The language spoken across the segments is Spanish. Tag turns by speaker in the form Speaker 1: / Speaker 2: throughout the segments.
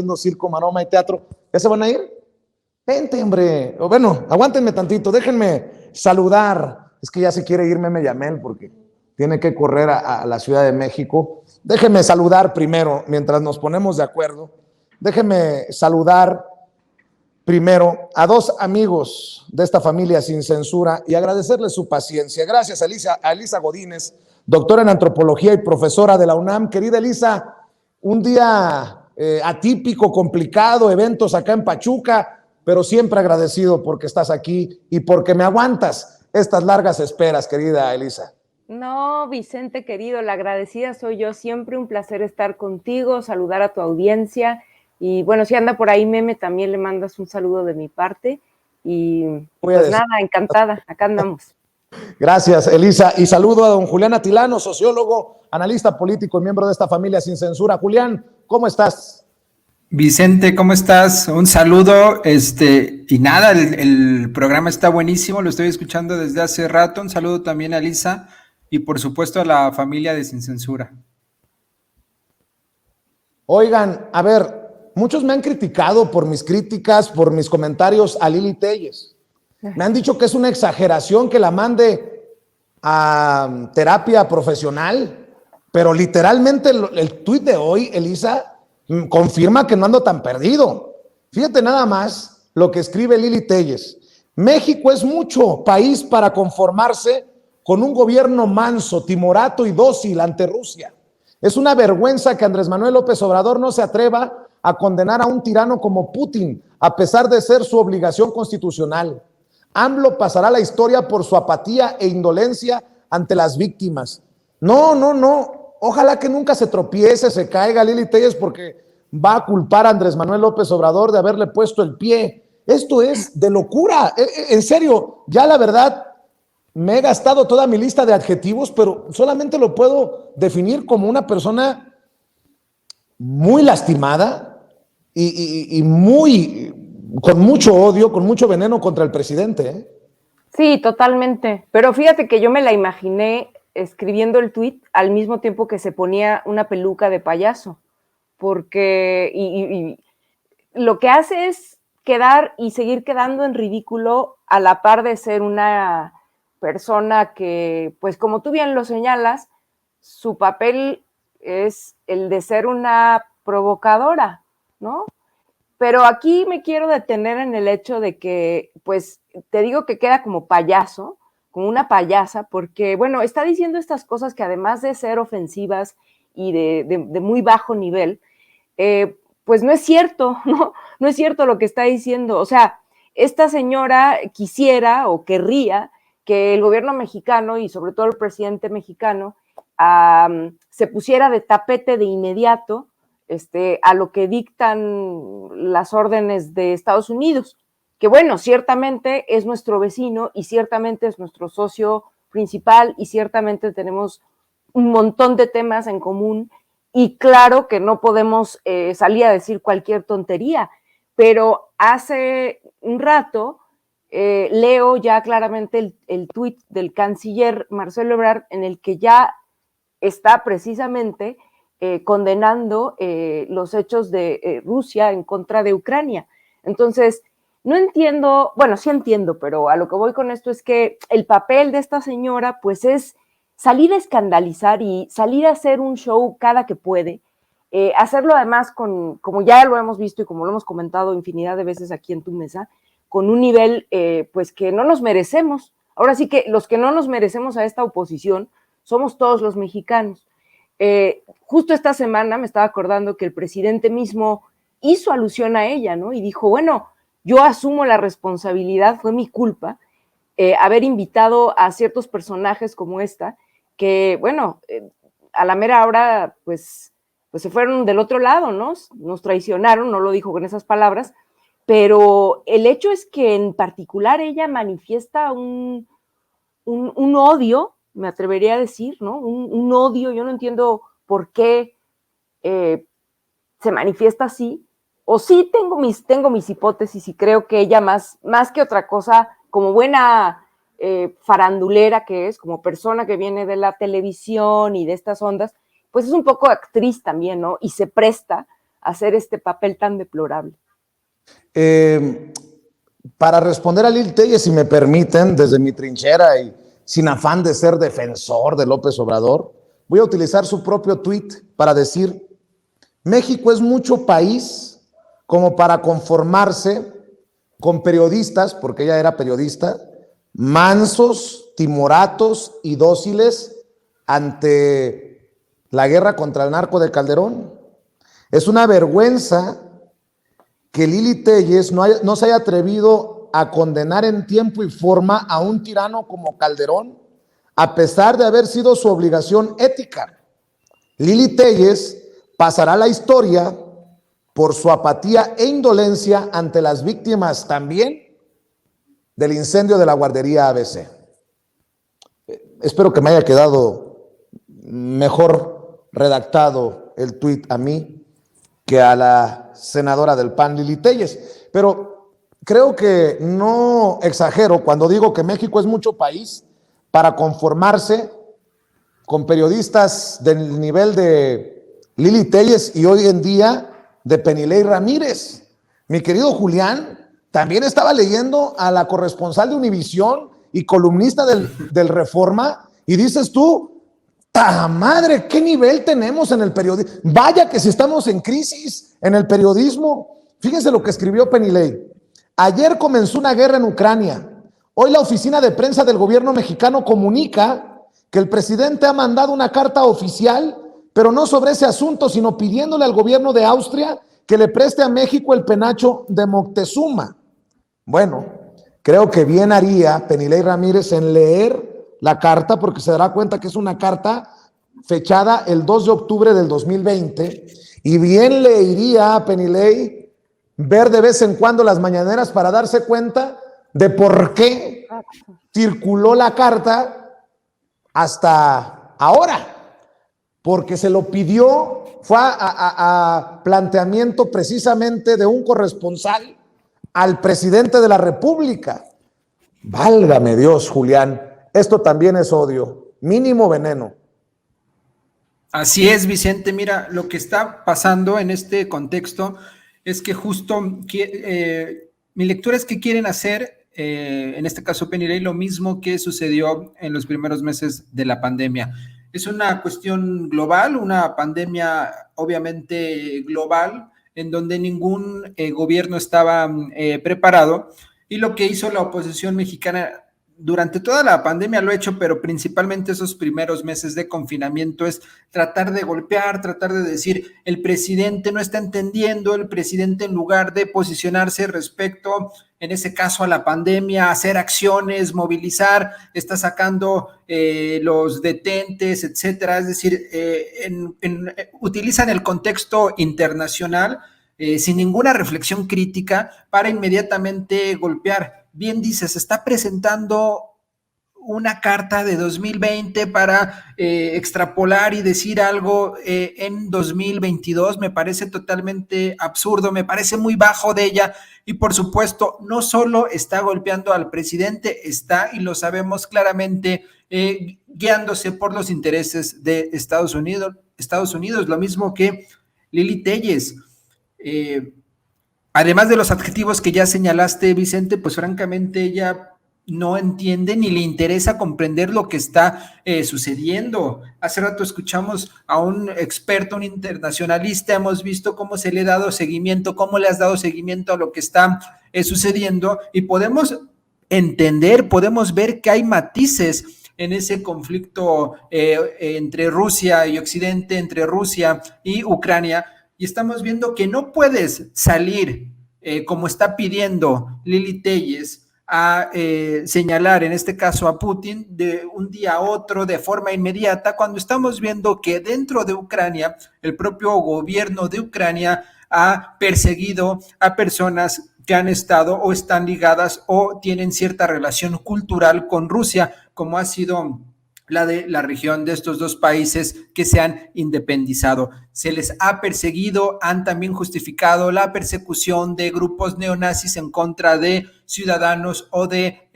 Speaker 1: haciendo circo, maroma y teatro. ¿Ya se van a ir? Vente, hombre. O bueno, aguántenme tantito, déjenme saludar. Es que ya se quiere ir Meme Yamel porque tiene que correr a la Ciudad de México. Déjenme saludar primero, mientras nos ponemos de acuerdo. Déjenme saludar primero a dos amigos de esta familia Sin Censura y agradecerles su paciencia. Gracias a Elisa Godínez, doctora en antropología y profesora de la UNAM. Querida Elisa, un día atípico, complicado, eventos acá en Pachuca, pero siempre agradecido porque estás aquí y porque me aguantas estas largas esperas, querida Elisa.
Speaker 2: No, Vicente querido, la agradecida soy yo, siempre un placer estar contigo, saludar a tu audiencia y bueno, si anda por ahí Meme, también le mandas un saludo de mi parte y pues nada, encantada, acá andamos.
Speaker 1: Gracias, Elisa, y saludo a don Julián Atilano, sociólogo, analista político y miembro de esta familia Sin Censura. Julián, ¿cómo estás?
Speaker 3: Vicente, ¿cómo estás? Un saludo, y nada, el programa está buenísimo, lo estoy escuchando desde hace rato. Un saludo también a Lisa y por supuesto a la familia de Sin Censura.
Speaker 1: Oigan, a ver, muchos me han criticado por mis críticas, por mis comentarios a Lili Téllez. Me han dicho que es una exageración que la mande a terapia profesional, pero literalmente el tuit de hoy, Elisa, confirma que no ando tan perdido. Fíjate nada más lo que escribe Lili Téllez. México es mucho país para conformarse con un gobierno manso, timorato y dócil ante Rusia. Es una vergüenza que Andrés Manuel López Obrador no se atreva a condenar a un tirano como Putin, a pesar de ser su obligación constitucional. AMLO pasará a la historia por su apatía e indolencia ante las víctimas. No. Ojalá que nunca se tropiece, se caiga Lili Téllez porque va a culpar a Andrés Manuel López Obrador de haberle puesto el pie. Esto es de locura. En serio, ya la verdad, me he gastado toda mi lista de adjetivos, pero solamente lo puedo definir como una persona muy lastimada y muy con mucho odio, con mucho veneno contra el presidente, ¿eh?
Speaker 2: Sí, totalmente. Pero fíjate que yo me la imaginé escribiendo el tuit al mismo tiempo que se ponía una peluca de payaso, porque y lo que hace es quedar y seguir quedando en ridículo a la par de ser una persona que, pues como tú bien lo señalas, su papel es el de ser una provocadora, ¿no? Pero aquí me quiero detener en el hecho de que, pues, te digo que queda como payaso, como una payasa, porque, bueno, está diciendo estas cosas que además de ser ofensivas y de muy bajo nivel, pues no es cierto, ¿no? No es cierto lo que está diciendo. O sea, esta señora quisiera o querría que el gobierno mexicano y sobre todo el presidente mexicano se pusiera de tapete de inmediato a lo que dictan las órdenes de Estados Unidos, que bueno, ciertamente es nuestro vecino y ciertamente es nuestro socio principal y ciertamente tenemos un montón de temas en común y claro que no podemos salir a decir cualquier tontería, pero hace un rato leo ya claramente el tuit del canciller Marcelo Ebrard en el que ya está precisamente condenando los hechos de Rusia en contra de Ucrania. Entonces, no entiendo, bueno, sí entiendo, pero a lo que voy con esto es que el papel de esta señora, pues es salir a escandalizar y salir a hacer un show cada que puede, hacerlo además con, como ya lo hemos visto y como lo hemos comentado infinidad de veces aquí en tu mesa, con un nivel pues que no nos merecemos. Ahora sí que los que no nos merecemos a esta oposición somos todos los mexicanos. Justo esta semana me estaba acordando que el presidente mismo hizo alusión a ella, ¿no? Y dijo, bueno, yo asumo la responsabilidad, fue mi culpa haber invitado a ciertos personajes como esta, que, bueno, a la mera hora, pues se fueron del otro lado, ¿no? Nos traicionaron, no lo dijo con esas palabras, pero el hecho es que en particular ella manifiesta un odio, me atrevería a decir, ¿no? Un odio, yo no entiendo por qué se manifiesta así, o sí tengo mis hipótesis y creo que ella más que otra cosa, como buena farandulera que es, como persona que viene de la televisión y de estas ondas, pues es un poco actriz también, ¿no? Y se presta hacer este papel tan deplorable?
Speaker 1: Para responder a Lili Telles, si me permiten, desde mi trinchera y sin afán de ser defensor de López Obrador, voy a utilizar su propio tuit para decir: México es mucho país como para conformarse con periodistas, porque ella era periodista, mansos, timoratos y dóciles ante la guerra contra el narco de Calderón. Es una vergüenza que Lili Telles no se haya atrevido a condenar en tiempo y forma a un tirano como Calderón, a pesar de haber sido su obligación ética. Lili Telles pasará a la historia por su apatía e indolencia ante las víctimas también del incendio de la guardería ABC. Espero que me haya quedado mejor redactado el tuit a mí que a la senadora del PAN, Lili Telles. Pero creo que no exagero cuando digo que México es mucho país para conformarse con periodistas del nivel de Lili Telles y hoy en día de Penilei Ramírez. Mi querido Julián también estaba leyendo a la corresponsal de Univisión y columnista del Reforma, y dices tú: ¡ta madre! ¿Qué nivel tenemos en el periodismo? Vaya que si estamos en crisis en el periodismo. Fíjense lo que escribió Penilei. Ayer comenzó una guerra en Ucrania. Hoy la oficina de prensa del gobierno mexicano comunica que el presidente ha mandado una carta oficial, pero no sobre ese asunto, sino pidiéndole al gobierno de Austria que le preste a México el penacho de Moctezuma. Bueno, creo que bien haría Penilei Ramírez en leer la carta, porque se dará cuenta que es una carta fechada el 2 de octubre del 2020, y bien le iría a Penilei ver de vez en cuando las mañaneras para darse cuenta de por qué circuló la carta hasta ahora. Porque se lo pidió, fue a planteamiento precisamente de un corresponsal al presidente de la República. Válgame Dios, Julián, esto también es odio, mínimo veneno.
Speaker 3: Así es, Vicente. Mira, lo que está pasando en este contexto es que justo mi lectura es que quieren hacer, en este caso Penilei, lo mismo que sucedió en los primeros meses de la pandemia. Es una cuestión global, una pandemia obviamente global, en donde ningún gobierno estaba preparado, y lo que hizo la oposición mexicana durante toda la pandemia lo ha hecho, pero principalmente esos primeros meses de confinamiento, es tratar de golpear, tratar de decir: el presidente no está entendiendo, el presidente, en lugar de posicionarse respecto, en ese caso, a la pandemia, hacer acciones, movilizar, está sacando los detentes, etcétera. Es decir, utilizan el contexto internacional sin ninguna reflexión crítica para inmediatamente golpear. Bien dices, está presentando una carta de 2020 para extrapolar y decir algo en 2022. Me parece totalmente absurdo, me parece muy bajo de ella, y por supuesto no solo está golpeando al presidente, está, y lo sabemos claramente, guiándose por los intereses de Estados Unidos, lo mismo que Lili Telles. Además de los adjetivos que ya señalaste, Vicente, pues francamente ella no entiende ni le interesa comprender lo que está sucediendo. Hace rato escuchamos a un experto, un internacionalista, hemos visto cómo se le ha dado seguimiento, cómo le has dado seguimiento a lo que está sucediendo, y podemos entender, podemos ver que hay matices en ese conflicto entre Rusia y Occidente, entre Rusia y Ucrania. Y estamos viendo que no puedes salir, como está pidiendo Lili Telles, a señalar, en este caso a Putin, de un día a otro, de forma inmediata, cuando estamos viendo que dentro de Ucrania, el propio gobierno de Ucrania ha perseguido a personas que han estado o están ligadas o tienen cierta relación cultural con Rusia, como ha sido la de la región de estos dos países que se han independizado. Se les ha perseguido, han también justificado la persecución de grupos neonazis en contra de ciudadanos o de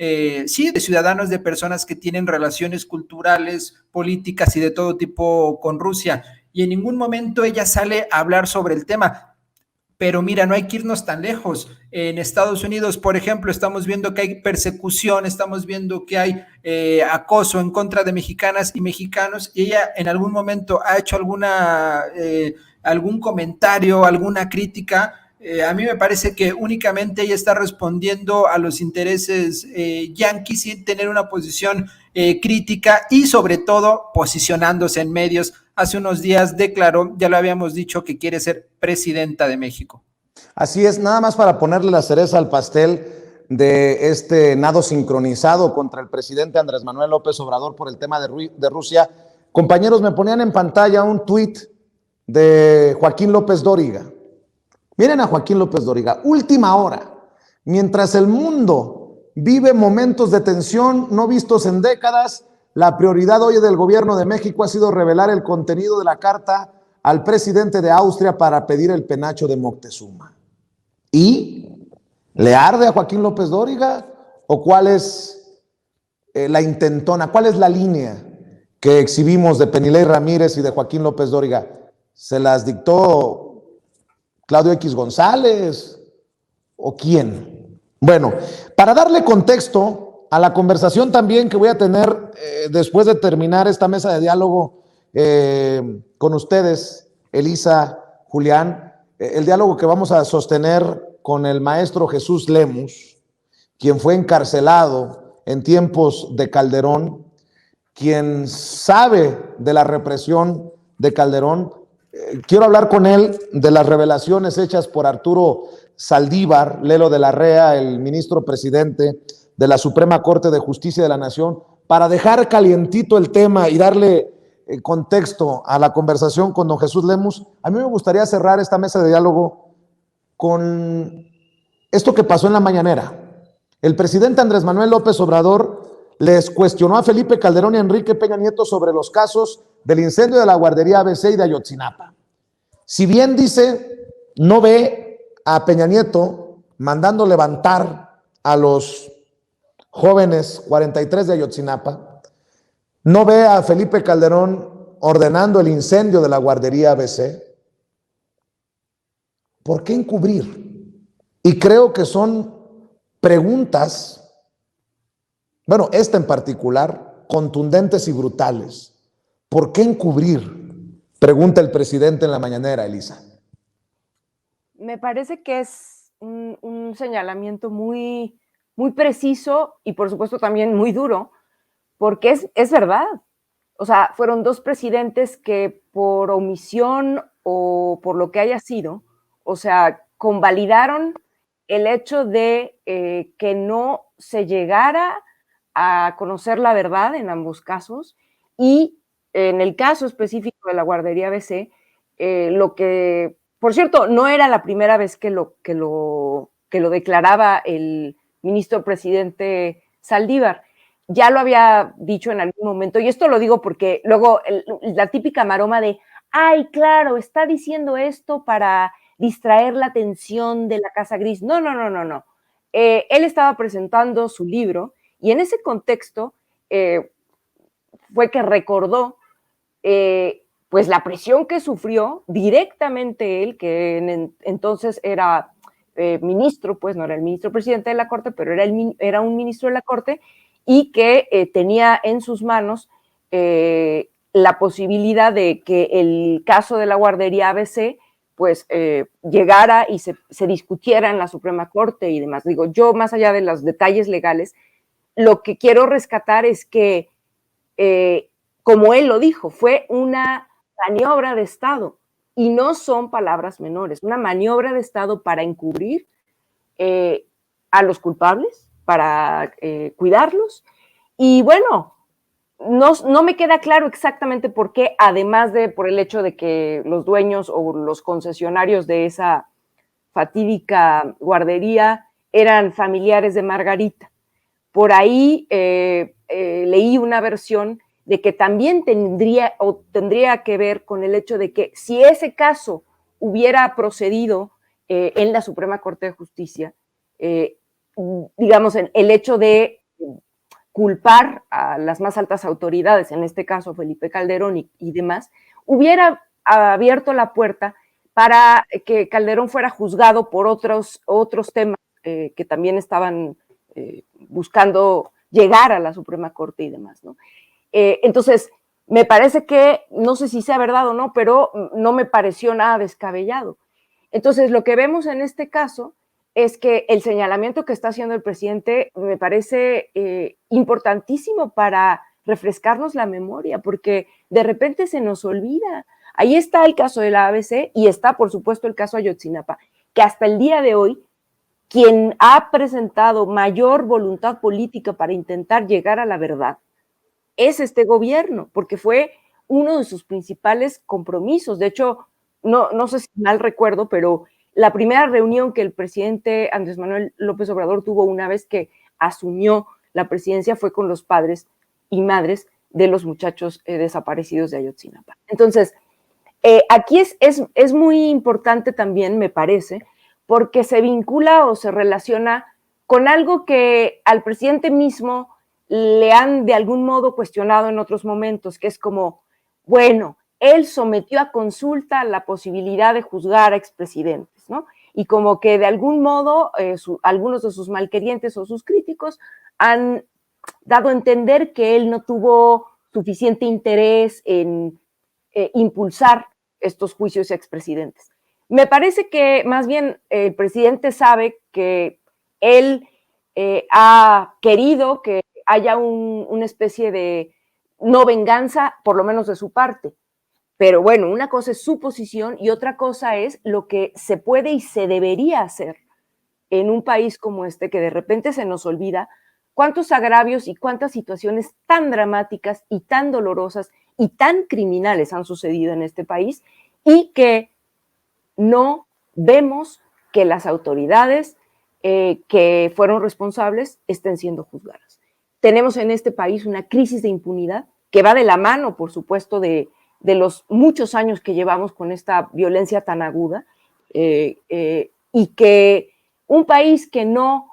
Speaker 3: ciudadanos, de personas que tienen relaciones culturales, políticas y de todo tipo con Rusia. Y en ningún momento ella sale a hablar sobre el tema. Pero mira, no hay que irnos tan lejos. En Estados Unidos, por ejemplo, estamos viendo que hay persecución, estamos viendo que hay acoso en contra de mexicanas y mexicanos, y ella en algún momento ha hecho algún comentario, alguna crítica. A mí me parece que únicamente ella está respondiendo a los intereses yanquis sin tener una posición crítica y sobre todo posicionándose en medios. Hace unos días declaró, ya lo habíamos dicho, que quiere ser presidenta de México.
Speaker 1: Así es, nada más para ponerle la cereza al pastel de este nado sincronizado contra el presidente Andrés Manuel López Obrador por el tema de Rusia. Compañeros, me ponían en pantalla un tuit de Joaquín López Dóriga. Miren a Joaquín López Dóriga, última hora, mientras el mundo vive momentos de tensión no vistos en décadas, la prioridad hoy del gobierno de México ha sido revelar el contenido de la carta al presidente de Austria para pedir el penacho de Moctezuma. ¿Y le arde a Joaquín López Dóriga? ¿O cuál es la intentona? ¿Cuál es la línea que exhibimos de Penilei Ramírez y de Joaquín López Dóriga? ¿Se las dictó Claudio X González o quién? Bueno, para darle contexto a la conversación también que voy a tener después de terminar esta mesa de diálogo con ustedes, Elisa, Julián, el diálogo que vamos a sostener con el maestro Jesús Lemus, quien fue encarcelado en tiempos de Calderón, quien sabe de la represión de Calderón. Quiero hablar con él de las revelaciones hechas por Arturo Saldívar, Lelo de la Rea, el ministro presidente de la Suprema Corte de Justicia de la Nación, para dejar calientito el tema y darle contexto a la conversación con don Jesús Lemus. A mí me gustaría cerrar esta mesa de diálogo con esto que pasó en la mañanera. El presidente Andrés Manuel López Obrador les cuestionó a Felipe Calderón y Enrique Peña Nieto sobre los casos del incendio de la guardería ABC y de Ayotzinapa. Si bien dice, no ve a Peña Nieto mandando levantar a los jóvenes 43 de Ayotzinapa, no ve a Felipe Calderón ordenando el incendio de la guardería ABC. ¿Por qué encubrir? Y creo que son preguntas, bueno, esta en particular, contundentes y brutales. ¿Por qué encubrir? Pregunta el presidente en la mañanera, Elisa.
Speaker 2: Me parece que es un señalamiento muy, muy preciso y por supuesto también muy duro, porque es verdad. O sea, fueron dos presidentes que por omisión o por lo que haya sido, o sea, convalidaron el hecho de que no se llegara a conocer la verdad en ambos casos, y en el caso específico de la guardería ABC, lo que, por cierto, no era la primera vez que lo declaraba el ministro presidente Saldívar. Ya lo había dicho en algún momento, y esto lo digo porque luego la típica maroma de, ay, claro, está diciendo esto para distraer la atención de la Casa Gris. No. Él estaba presentando su libro y en ese contexto fue que recordó pues la presión que sufrió directamente él, que entonces era ministro, pues no era el ministro presidente de la Corte, pero era un ministro de la Corte, y que tenía en sus manos la posibilidad de que el caso de la guardería ABC pues llegara y se discutiera en la Suprema Corte y demás. Digo, yo más allá de los detalles legales, lo que quiero rescatar es que, como él lo dijo, fue una maniobra de Estado, y no son palabras menores, una maniobra de Estado para encubrir a los culpables, para cuidarlos. Y bueno, no me queda claro exactamente por qué, además de por el hecho de que los dueños o los concesionarios de esa fatídica guardería eran familiares de Margarita. Por ahí leí una versión de que también tendría que ver con el hecho de que si ese caso hubiera procedido en la Suprema Corte de Justicia, digamos, el hecho de culpar a las más altas autoridades, en este caso Felipe Calderón y demás, hubiera abierto la puerta para que Calderón fuera juzgado por otros temas que también estaban buscando llegar a la Suprema Corte y demás, ¿no? Entonces, me parece que, no sé si sea verdad o no, pero no me pareció nada descabellado. Entonces, lo que vemos en este caso es que el señalamiento que está haciendo el presidente me parece importantísimo para refrescarnos la memoria, porque de repente se nos olvida. Ahí está el caso de la ABC y está, por supuesto, el caso Ayotzinapa, que hasta el día de hoy, quien ha presentado mayor voluntad política para intentar llegar a la verdad es este gobierno, porque fue uno de sus principales compromisos. De hecho, no sé si mal recuerdo, pero la primera reunión que el presidente Andrés Manuel López Obrador tuvo una vez que asumió la presidencia fue con los padres y madres de los muchachos desaparecidos de Ayotzinapa. Entonces, aquí es muy importante también, me parece, porque se vincula o se relaciona con algo que al presidente mismo le han de algún modo cuestionado en otros momentos, que es como, bueno, él sometió a consulta la posibilidad de juzgar a expresidentes, ¿no? Y como que de algún modo algunos de sus malquerientes o sus críticos han dado a entender que él no tuvo suficiente interés en impulsar estos juicios a expresidentes. Me parece que más bien el presidente sabe que él ha querido que haya una especie de no venganza, por lo menos de su parte. Pero bueno, una cosa es su posición y otra cosa es lo que se puede y se debería hacer en un país como este, que de repente se nos olvida cuántos agravios y cuántas situaciones tan dramáticas y tan dolorosas y tan criminales han sucedido en este país y que no vemos que las autoridades que fueron responsables estén siendo juzgadas. Tenemos en este país una crisis de impunidad que va de la mano, por supuesto, de los muchos años que llevamos con esta violencia tan aguda y que un país que no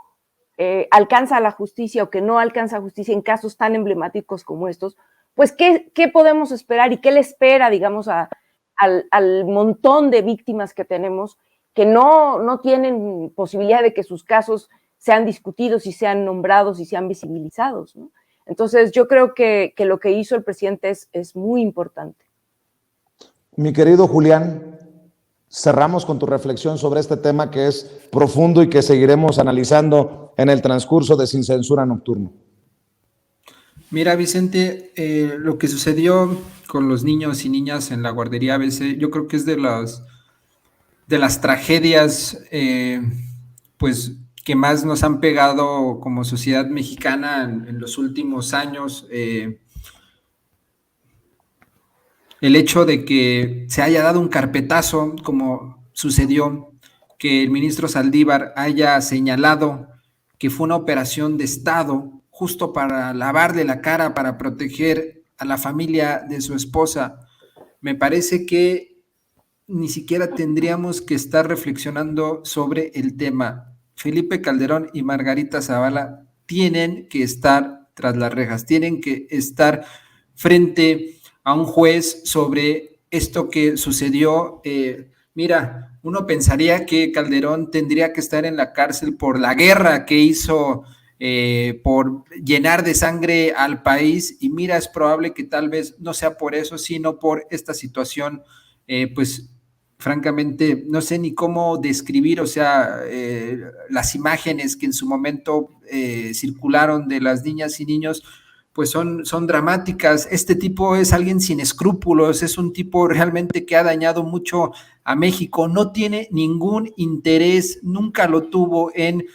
Speaker 2: alcanza la justicia o que no alcanza justicia en casos tan emblemáticos como estos, pues ¿qué podemos esperar y qué le espera, digamos, al montón de víctimas que tenemos que no tienen posibilidad de que sus casos sean discutidos y sean nombrados y sean visibilizados, ¿no? Entonces yo creo que lo que hizo el presidente es muy importante.
Speaker 1: Mi querido Julián, cerramos con tu reflexión sobre este tema que es profundo y que seguiremos analizando en el transcurso de Sin Censura Nocturno.
Speaker 3: Mira, Vicente, lo que sucedió con los niños y niñas en la guardería ABC, yo creo que es de las tragedias pues que más nos han pegado como sociedad mexicana en los últimos años. El hecho de que se haya dado un carpetazo, como sucedió, que el ministro Saldívar haya señalado que fue una operación de Estado justo para lavarle la cara, para proteger a la familia de su esposa, me parece que ni siquiera tendríamos que estar reflexionando sobre el tema. Felipe Calderón y Margarita Zavala tienen que estar tras las rejas, tienen que estar frente a un juez sobre esto que sucedió. Mira, uno pensaría que Calderón tendría que estar en la cárcel por la guerra que hizo, por llenar de sangre al país, y mira, es probable que tal vez no sea por eso, sino por esta situación, pues francamente, no sé ni cómo describir, o sea, las imágenes que en su momento circularon de las niñas y niños, pues son dramáticas. Este tipo es alguien sin escrúpulos, es un tipo realmente que ha dañado mucho a México, no tiene ningún interés, nunca lo tuvo en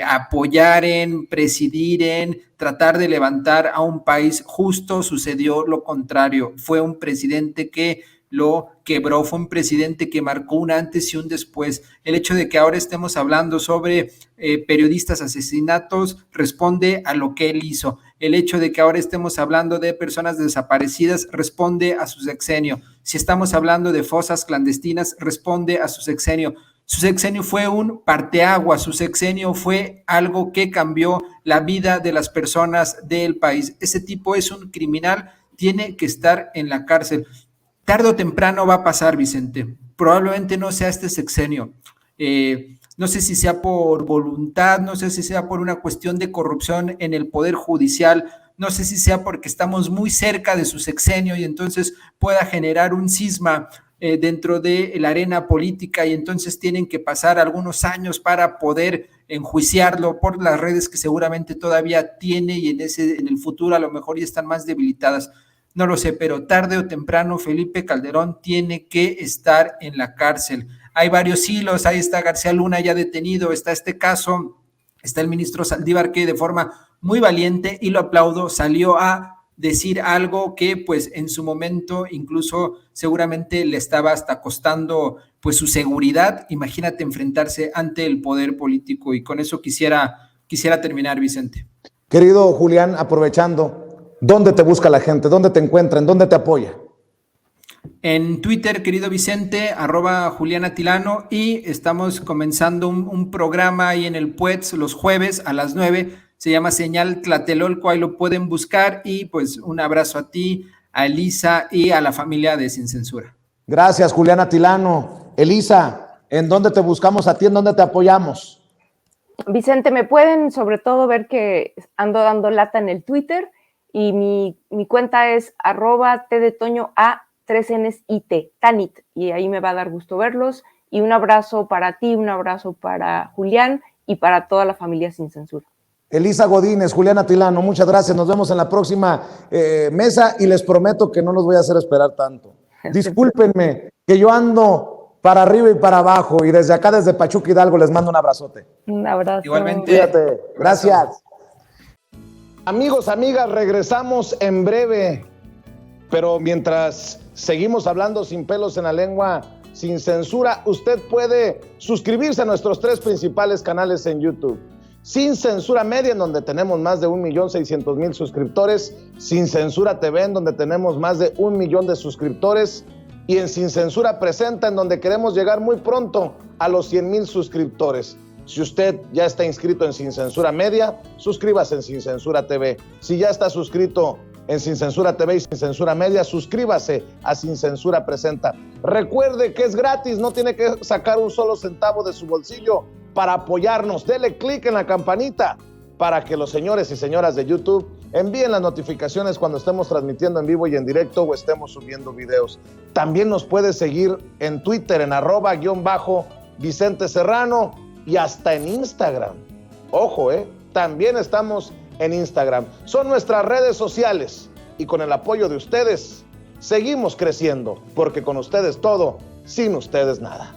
Speaker 3: apoyar, en presidir, en tratar de levantar a un país. Justo sucedió lo contrario, fue un presidente que lo quebró, fue un presidente que marcó un antes y un después. El hecho de que ahora estemos hablando sobre periodistas asesinatos responde a lo que él hizo. El hecho de que ahora estemos hablando de personas desaparecidas responde a su sexenio. Si estamos hablando de fosas clandestinas, responde a su sexenio. Su sexenio fue un parteaguas, su sexenio fue algo que cambió la vida de las personas del país. Ese tipo es un criminal, tiene que estar en la cárcel. Tarde o temprano va a pasar, Vicente. probablemente no sea este sexenio. No sé si sea por voluntad, no sé si sea por una cuestión de corrupción en el Poder Judicial, no sé si sea porque estamos muy cerca de su sexenio y entonces pueda generar un cisma dentro de la arena política y entonces tienen que pasar algunos años para poder enjuiciarlo por las redes que seguramente todavía tiene y en el futuro a lo mejor ya están más debilitadas. No lo sé, pero tarde o temprano Felipe Calderón tiene que estar en la cárcel. Hay varios hilos, ahí está García Luna ya detenido, está este caso, está el ministro Saldívar que de forma muy valiente, y lo aplaudo, salió a decir algo que pues en su momento incluso seguramente le estaba hasta costando pues su seguridad. Imagínate enfrentarse ante el poder político, y con eso quisiera terminar, Vicente.
Speaker 1: Querido Julián, aprovechando, ¿dónde te busca la gente? ¿Dónde te encuentra? ¿En dónde te apoya?
Speaker 3: En Twitter, querido Vicente, @JulianAtilano, y estamos comenzando un programa ahí en el Puets los jueves a las 9, se llama Señal Tlatelolco, ahí lo pueden buscar, y pues un abrazo a ti, a Elisa y a la familia de Sin Censura.
Speaker 1: Gracias, Julián Atilano. Elisa, ¿en dónde te buscamos a ti? ¿En dónde te apoyamos?
Speaker 2: Vicente, me pueden sobre todo ver que ando dando lata en el Twitter, y mi cuenta es @tdetoñoa 3Ns IT, Tanit, y ahí me va a dar gusto verlos. Y un abrazo para ti, un abrazo para Julián y para toda la familia Sin Censura.
Speaker 1: Elisa Godínez, Julián Atilano, muchas gracias. Nos vemos en la próxima mesa, y les prometo que no los voy a hacer esperar tanto. Discúlpenme que yo ando para arriba y para abajo, y desde acá, desde Pachuca Hidalgo, les mando un abrazote.
Speaker 2: Un abrazo.
Speaker 3: Igualmente.
Speaker 1: Cuídate. Gracias. Amigos, amigas, regresamos en breve. Pero mientras seguimos hablando sin pelos en la lengua, sin censura, usted puede suscribirse a nuestros 3 principales canales en YouTube. Sin Censura Media, en donde tenemos más de 1.600.000 suscriptores. Sin Censura TV, en donde tenemos más de 1 millón de suscriptores. Y en Sin Censura Presenta, en donde queremos llegar muy pronto a los 100,000 suscriptores. Si usted ya está inscrito en Sin Censura Media, suscríbase en Sin Censura TV. Si ya está suscrito en Sin Censura TV y Sin Censura Media, suscríbase a Sin Censura Presenta. Recuerde que es gratis, no tiene que sacar un solo centavo de su bolsillo para apoyarnos. Dele clic en la campanita para que los señores y señoras de YouTube envíen las notificaciones cuando estemos transmitiendo en vivo y en directo o estemos subiendo videos. También nos puede seguir en Twitter en @Vicente Serrano, y hasta en Instagram. Ojo, también estamos en Instagram. Son nuestras redes sociales, y con el apoyo de ustedes seguimos creciendo, porque con ustedes todo, sin ustedes nada.